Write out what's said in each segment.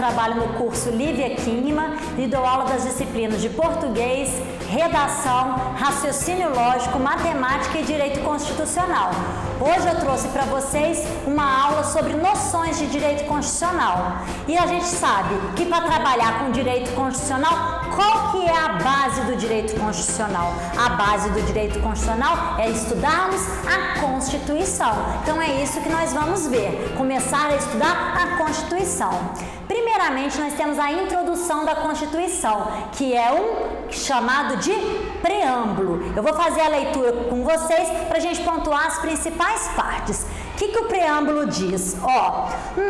trabalho no curso Lívia Kinneman e dou aula das disciplinas de português, redação, raciocínio lógico, matemática e direito constitucional. Hoje eu trouxe para vocês uma aula sobre noções de direito constitucional. E a gente sabe que para trabalhar com direito constitucional, qual que é a base do direito constitucional? A base do direito constitucional é estudarmos a Constituição. Então é isso que nós vamos ver, começar a estudar a Constituição. Primeiramente, nós temos a introdução da Constituição, que é um chamado de preâmbulo. Eu vou fazer a leitura com vocês para a gente pontuar as principais partes. O que o preâmbulo diz?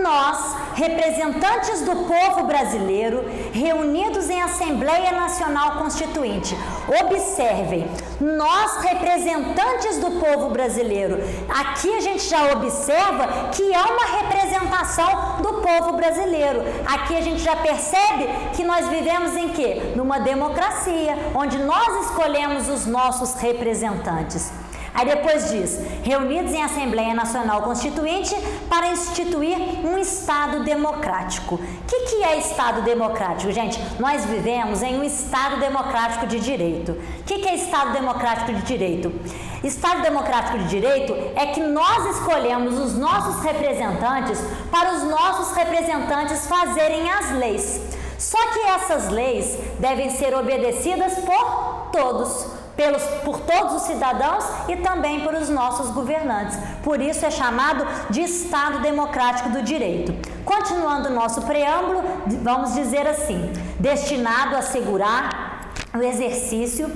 Nós, representantes do povo brasileiro, reunidos em Assembleia Nacional Constituinte. Observem, nós, representantes do povo brasileiro. Aqui a gente já observa que há uma representação do povo brasileiro. Aqui a gente já percebe que nós vivemos em quê? Numa democracia, onde nós escolhemos os nossos representantes. Aí depois diz, reunidos em Assembleia Nacional Constituinte para instituir um Estado democrático. O que é Estado democrático, gente? Nós vivemos em um Estado democrático de direito. O que é Estado democrático de direito? Estado democrático de direito é que nós escolhemos os nossos representantes para os nossos representantes fazerem as leis. Só que essas leis devem ser obedecidas por todos. Por todos os cidadãos e também por os nossos governantes. Por isso é chamado de Estado Democrático do Direito. Continuando o nosso preâmbulo, vamos dizer assim: destinado a assegurar o exercício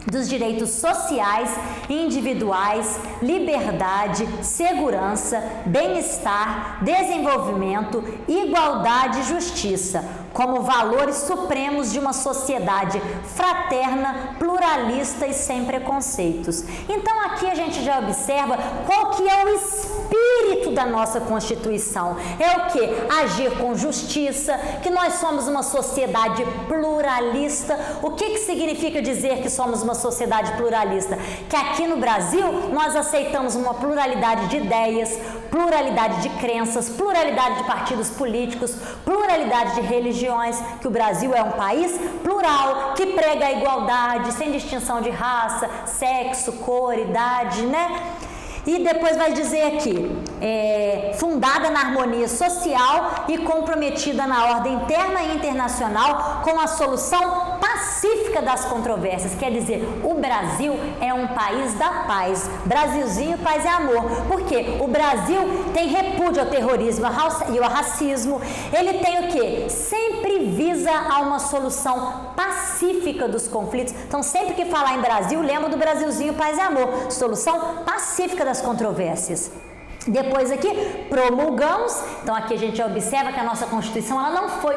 dos direitos sociais, individuais, liberdade, segurança, bem-estar, desenvolvimento, igualdade e justiça, como valores supremos de uma sociedade fraterna, pluralista e sem preconceitos. Então aqui a gente já observa qual que é o espírito da nossa Constituição. É o que? Agir com justiça, que nós somos uma sociedade pluralista. O que significa dizer que somos uma sociedade pluralista? Que aqui no Brasil nós aceitamos uma pluralidade de ideias, pluralidade de crenças, pluralidade de partidos políticos, pluralidade de religiões, que o Brasil é um país plural, que prega a igualdade, sem distinção de raça, sexo, cor, idade, né? E depois vai dizer aqui, fundada na harmonia social e comprometida na ordem interna e internacional com a solução pacífica das controvérsias. Quer dizer, o Brasil é um país da paz. Brasilzinho, paz e amor. Porque o Brasil tem repúdio ao terrorismo e ao racismo. Ele tem o quê? Sempre visa a uma solução pacífica dos conflitos. Então, sempre que falar em Brasil, lembra do Brasilzinho, paz e amor. Solução pacífica das controvérsias. Depois aqui, promulgamos. Então aqui a gente observa que a nossa Constituição ela não foi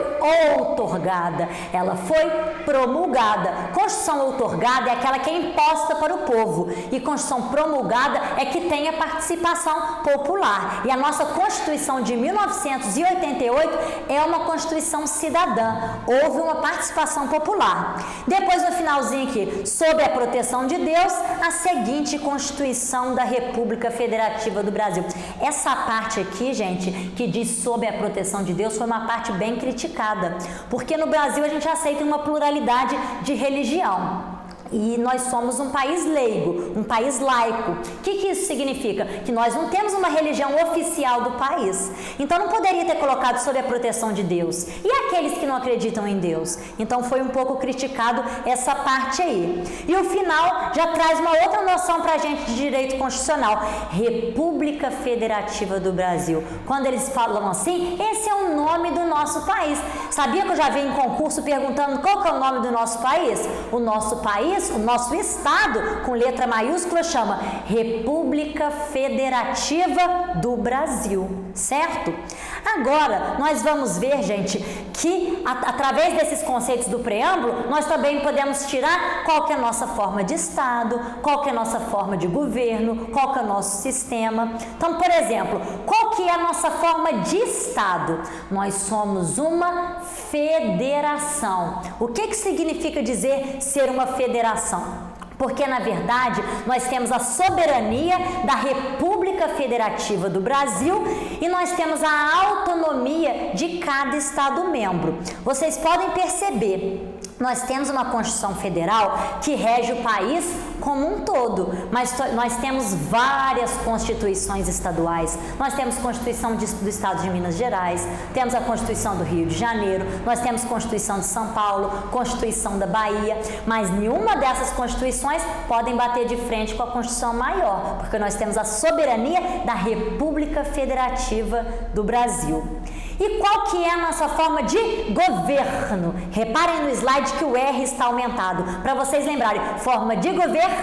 outorgada, ela foi promulgada. Constituição outorgada é aquela que é imposta para o povo, e Constituição promulgada é que tem a participação popular. E a nossa Constituição de 1988 é uma Constituição cidadã, houve uma participação popular. Depois no finalzinho aqui, sob a proteção de Deus, a seguinte Constituição da República Federativa do Brasil. Essa parte aqui, gente, que diz sob a proteção de Deus, foi uma parte bem criticada, porque no Brasil a gente aceita uma pluralidade de religião. E nós somos um país leigo, um país laico. O que isso significa? Que nós não temos uma religião oficial do país. Então não poderia ter colocado sob a proteção de Deus. E aqueles que não acreditam em Deus? Então foi um pouco criticado essa parte aí. E o final já traz uma outra noção para a gente de direito constitucional. República Federativa do Brasil. Quando eles falam assim, esse é o nome do nosso país. Sabia que eu já vi em concurso perguntando qual que é o nome do nosso país? O nosso país, o nosso estado, com letra maiúscula, chama República Federativa do Brasil, certo? Agora, nós vamos ver, gente, que através desses conceitos do preâmbulo, nós também podemos tirar qual que é a nossa forma de Estado, qual que é a nossa forma de governo, qual que é o nosso sistema. Então, por exemplo, qual que é a nossa forma de Estado? Nós somos uma federação. O que significa dizer ser uma federação? Porque, na verdade, nós temos a soberania da República República Federativa do Brasil e nós temos a autonomia de cada Estado membro. Vocês podem perceber, nós temos uma Constituição Federal que rege o país como um todo, mas nós temos várias constituições estaduais. Nós temos Constituição do Estado de Minas Gerais, temos a Constituição do Rio de Janeiro, nós temos Constituição de São Paulo, Constituição da Bahia, mas nenhuma dessas constituições podem bater de frente com a Constituição maior, porque nós temos a soberania da República Federativa do Brasil. E qual que é a nossa forma de governo? Reparem no slide que o R está aumentado, para vocês lembrarem, forma de governo,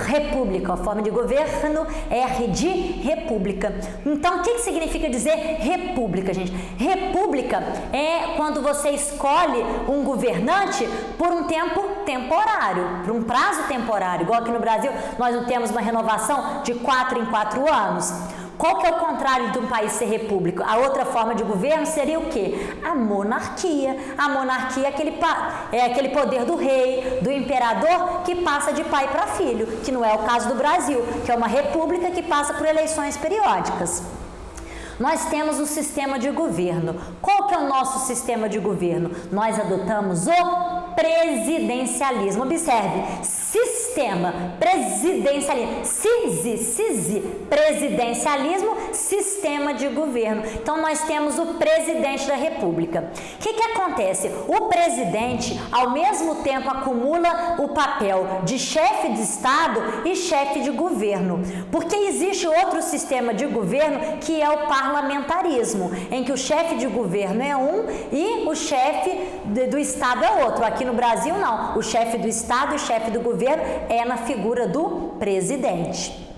república, a forma de governo, R de república. Então, o que significa dizer república, gente? República é quando você escolhe um governante por um tempo temporário, por um prazo temporário, igual aqui no Brasil, nós não temos uma renovação de 4 em 4 anos. Qual que é o contrário de um país ser república? A outra forma de governo seria o quê? A monarquia. A monarquia é aquele poder do rei, do imperador, que passa de pai para filho, que não é o caso do Brasil, que é uma república que passa por eleições periódicas. Nós temos o sistema de governo. Qual que é o nosso sistema de governo? Nós adotamos o presidencialismo. Observe, sistema, presidencialismo, presidencialismo, sistema de governo. Então, nós temos o presidente da República. O que acontece? O presidente, ao mesmo tempo, acumula o papel de chefe de Estado e chefe de governo, porque existe outro sistema de governo que é o parlamentarismo, em que o chefe de governo é um e o chefe do Estado é outro. Aqui no Brasil, não. O chefe do Estado e o chefe do governo é na figura do presidente.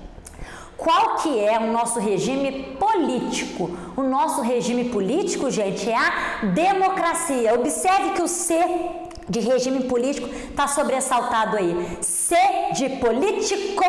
Qual que é o nosso regime político? O nosso regime político, gente, é a democracia. Observe que o C de regime político está sobressaltado aí. C de político,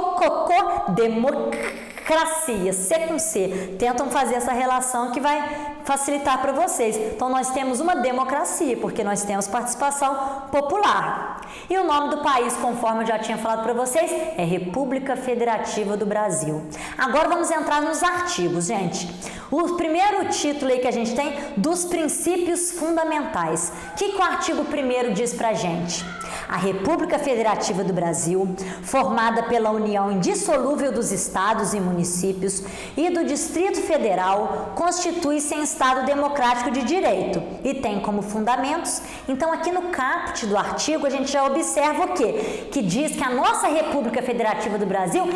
democracia. C com C. Tentam fazer essa relação que vai facilitar para vocês. Então, nós temos uma democracia, porque nós temos participação popular. E o nome do país, conforme eu já tinha falado para vocês, é República Federativa do Brasil. Agora vamos entrar nos artigos, gente. O primeiro título aí que a gente tem, dos princípios fundamentais. O que o artigo 1º diz pra gente? A República Federativa do Brasil, formada pela união indissolúvel dos estados e municípios e do Distrito Federal, constitui-se em Estado democrático de direito e tem como fundamentos. Então, aqui no caput do artigo, a gente já observa o quê? Que diz que a nossa República Federativa do Brasil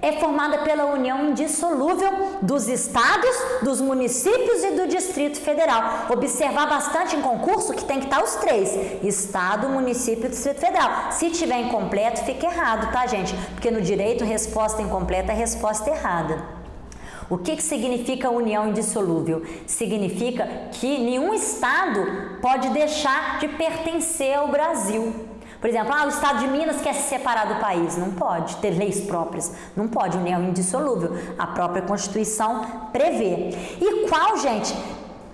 é formada pela união indissolúvel dos estados, dos municípios e do Distrito Federal. Observar bastante em concurso que tem que estar os três: estado, município e Distrito Federal. Se tiver incompleto, fica errado, tá, gente? Porque no direito, resposta incompleta é resposta errada. O que significa união indissolúvel? Significa que nenhum estado pode deixar de pertencer ao Brasil. Por exemplo, o estado de Minas quer se separar do país. Não pode ter leis próprias. Não pode, união indissolúvel. A própria Constituição prevê. E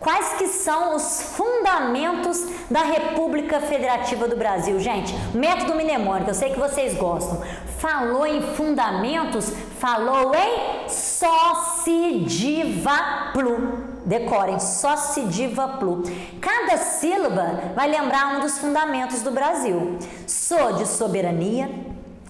quais que são os fundamentos da República Federativa do Brasil? Gente, método mnemônico, eu sei que vocês gostam. Falou em fundamentos, falou em socidiva plu. Decorem, socidiva plu. Cada sílaba vai lembrar um dos fundamentos do Brasil. So de soberania,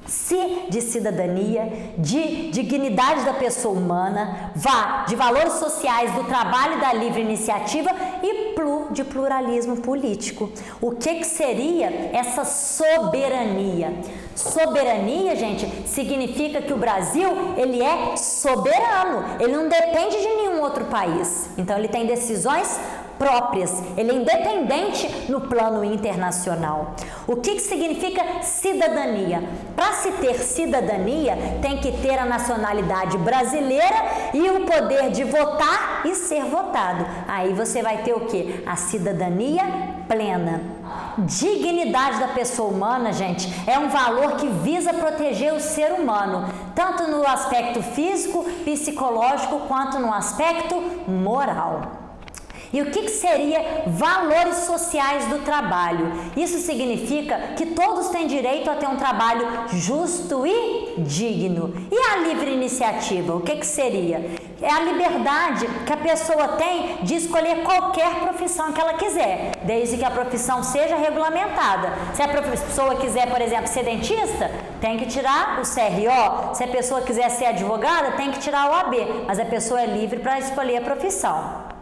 C de cidadania, de dignidade da pessoa humana, VA de valores sociais do trabalho e da livre iniciativa e PLU de pluralismo político. O que seria essa soberania? Soberania, gente, significa que o Brasil, ele é soberano, ele não depende de nenhum outro país. Então, ele tem decisões próprias, ele é independente no plano internacional. O que significa cidadania? Para se ter cidadania, tem que ter a nacionalidade brasileira e o poder de votar e ser votado. Aí você vai ter o quê? A cidadania plena. Dignidade da pessoa humana, gente, é um valor que visa proteger o ser humano, tanto no aspecto físico, psicológico, quanto no aspecto moral. E o que seria valores sociais do trabalho? Isso significa que todos têm direito a ter um trabalho justo e digno. E a livre iniciativa, o que seria? É a liberdade que a pessoa tem de escolher qualquer profissão que ela quiser, desde que a profissão seja regulamentada. Se a pessoa quiser, por exemplo, ser dentista, tem que tirar o CRO. Se a pessoa quiser ser advogada, tem que tirar o AB, mas a pessoa é livre para escolher a profissão.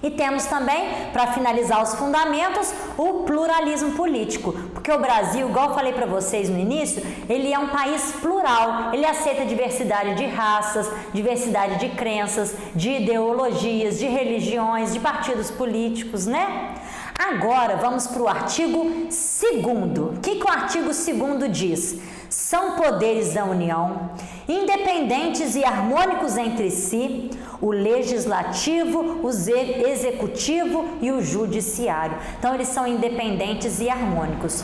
E temos também, para finalizar os fundamentos, o pluralismo político, porque o Brasil, igual eu falei para vocês no início, ele é um país plural, ele aceita diversidade de raças, diversidade de crenças, de ideologias, de religiões, de partidos políticos, né? Agora vamos para o artigo 2º. O que o artigo 2º diz? São poderes da União, independentes e harmônicos entre si, o legislativo, o executivo e o judiciário. Então, eles são independentes e harmônicos.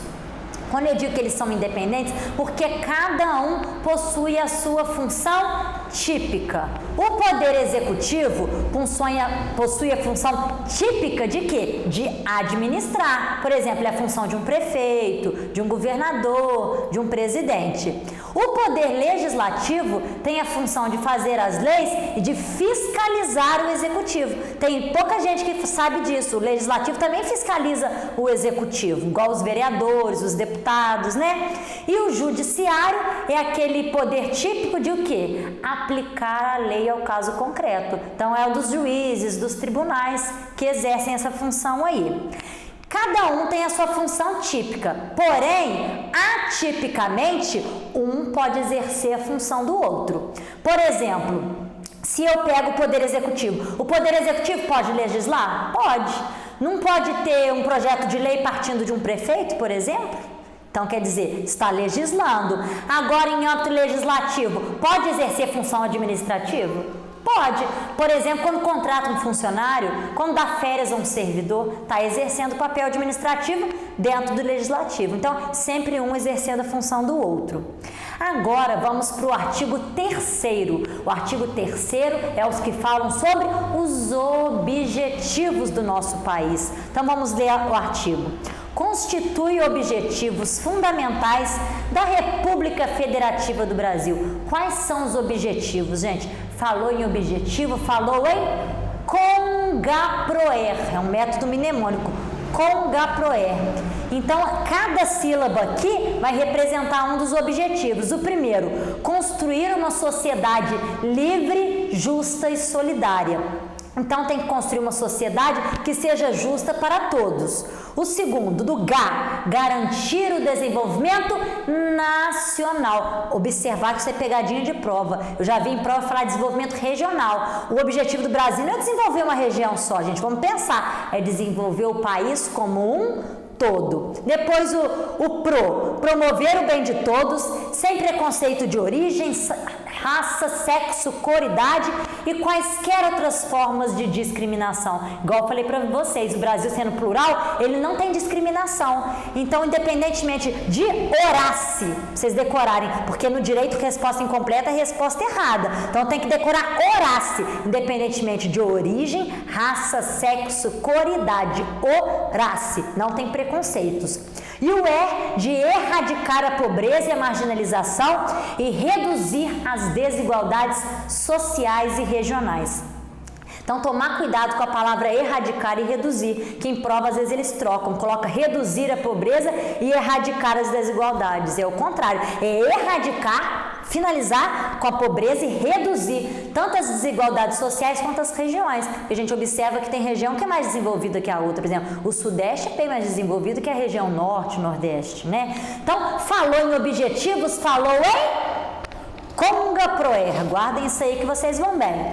Quando eu digo que eles são independentes, porque cada um possui a sua função típica. O poder executivo possui a função típica de quê? De administrar. Por exemplo, é a função de um prefeito, de um governador, de um presidente. O poder legislativo tem a função de fazer as leis e de fiscalizar o executivo. Tem pouca gente que sabe disso. O legislativo também fiscaliza o executivo, igual os vereadores, os deputados, né? E o judiciário é aquele poder típico de o quê? Aplicar a lei ao caso concreto. Então, é o dos juízes, dos tribunais que exercem essa função aí. Cada um tem a sua função típica, porém, atipicamente, um pode exercer a função do outro. Por exemplo, se eu pego o Poder Executivo, o Poder Executivo pode legislar? Pode. Não pode ter um projeto de lei partindo de um prefeito, por exemplo? Então, quer dizer, está legislando. Agora, em âmbito legislativo, pode exercer função administrativa? Pode. Por exemplo, quando contrata um funcionário, quando dá férias a um servidor, está exercendo o papel administrativo dentro do legislativo. Então, sempre um exercendo a função do outro. Agora, vamos para o artigo 3º. O artigo 3º é os que falam sobre os objetivos do nosso país. Então, vamos ler o artigo. Constitui objetivos fundamentais da República Federativa do Brasil. Quais são os objetivos, gente? Falou em objetivo, falou em congaproer, é um método mnemônico, congaproer. Então, cada sílaba aqui vai representar um dos objetivos. O primeiro, construir uma sociedade livre, justa e solidária. Então, tem que construir uma sociedade que seja justa para todos. O segundo, do G, garantir o desenvolvimento nacional. Observar que isso é pegadinha de prova. Eu já vi em prova falar de desenvolvimento regional. O objetivo do Brasil não é desenvolver uma região só, gente. Vamos pensar. É desenvolver o país como um todo. Depois o promover o bem de todos, sem preconceito de origem, raça, sexo, cor, idade e quaisquer outras formas de discriminação. Igual eu falei para vocês, o Brasil sendo plural, ele não tem discriminação. Então, independentemente de Horácio, vocês decorarem, porque no direito resposta incompleta é resposta errada. Então, tem que decorar Horácio, independentemente de origem, raça, sexo, cor, idade. Horácio, não tem preconceitos. E o E de erradicar a pobreza e a marginalização e reduzir as desigualdades sociais e regionais. Então, tomar cuidado com a palavra erradicar e reduzir, que em prova às vezes eles trocam, coloca reduzir a pobreza e erradicar as desigualdades. É o contrário, é erradicar, finalizar com a pobreza e reduzir tanto as desigualdades sociais quanto as regiões. A gente observa que tem região que é mais desenvolvida que a outra, por exemplo, o Sudeste é bem mais desenvolvido que a região Norte, Nordeste, né? Então, falou em objetivos, falou em congaproer. Guardem isso aí que vocês vão bem.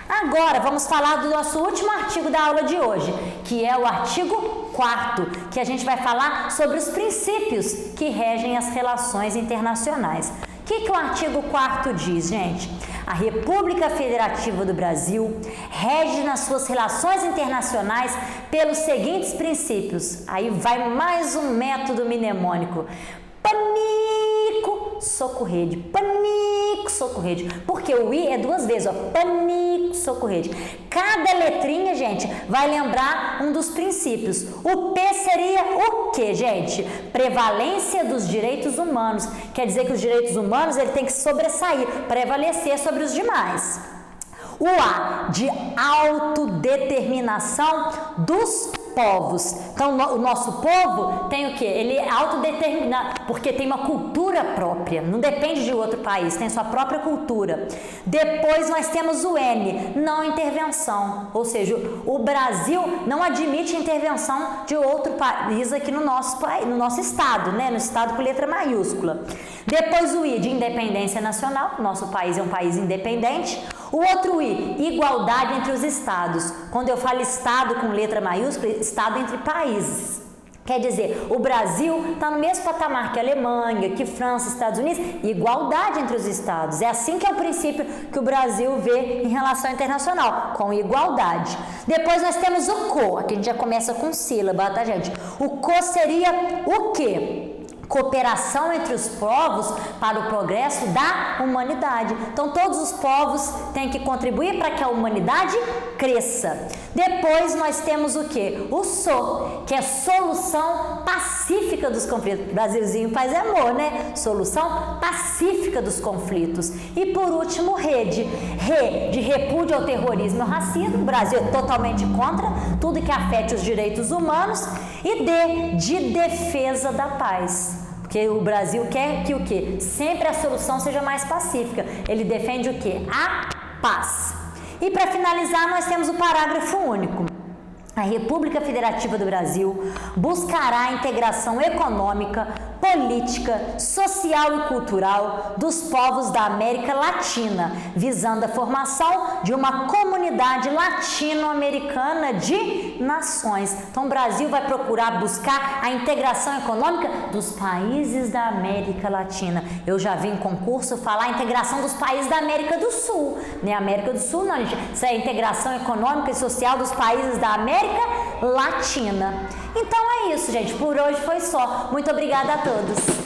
Agora, vamos falar do nosso último artigo da aula de hoje, que é o artigo 4º, que a gente vai falar sobre os princípios que regem as relações internacionais. O que o artigo 4º diz, gente? A República Federativa do Brasil rege nas suas relações internacionais pelos seguintes princípios. Aí vai mais um método mnemônico. Panico, soco rede. Panico, soco rede, porque o I é duas vezes, ó, panico, soco rede. Cada letrinha, gente, vai lembrar um dos princípios. O P seria o quê, gente? Prevalência dos direitos humanos. Quer dizer que os direitos humanos ele tem que sobressair, prevalecer sobre os demais. O A, de autodeterminação dos povos. Então, o nosso povo tem o quê? Ele é autodeterminado, porque tem uma cultura própria, não depende de outro país, tem sua própria cultura. Depois nós temos o N, não intervenção, ou seja, o Brasil não admite intervenção de outro país aqui no nosso estado, né? No estado com letra maiúscula. Depois o I, de independência nacional, nosso país é um país independente. O outro I, igualdade entre os estados. Quando eu falo estado com letra maiúscula, estado entre países. Quer dizer, o Brasil está no mesmo patamar que a Alemanha, que França, Estados Unidos, igualdade entre os estados. É assim que é o princípio que o Brasil vê em relação internacional, com igualdade. Depois nós temos o CO, aqui a gente já começa com sílaba, tá, gente? O CO seria o quê? Cooperação entre os povos para o progresso da humanidade. Então, todos os povos têm que contribuir para que a humanidade cresça. Depois, nós temos o quê? O SO, que é solução pacífica dos conflitos. Brasilzinho, paz e amor, né? Solução pacífica dos conflitos. E, por último, RE, de repúdio ao terrorismo e ao racismo. O Brasil é totalmente contra tudo que afete os direitos humanos. E D, de defesa da paz. Porque o Brasil quer que o quê? Sempre a solução seja mais pacífica. Ele defende o quê? A paz. E para finalizar, nós temos o parágrafo único. A República Federativa do Brasil buscará a integração econômica, política, social e cultural dos povos da América Latina, visando a formação de uma comunidade latino-americana de nações. Então, o Brasil vai procurar buscar a integração econômica dos países da América Latina. Eu já vi em concurso falar a integração dos países da América do Sul. Não é América do Sul, não, gente. Isso é a integração econômica e social dos países da América Latina. Então é isso, gente. Por hoje foi só. Muito obrigada a todos.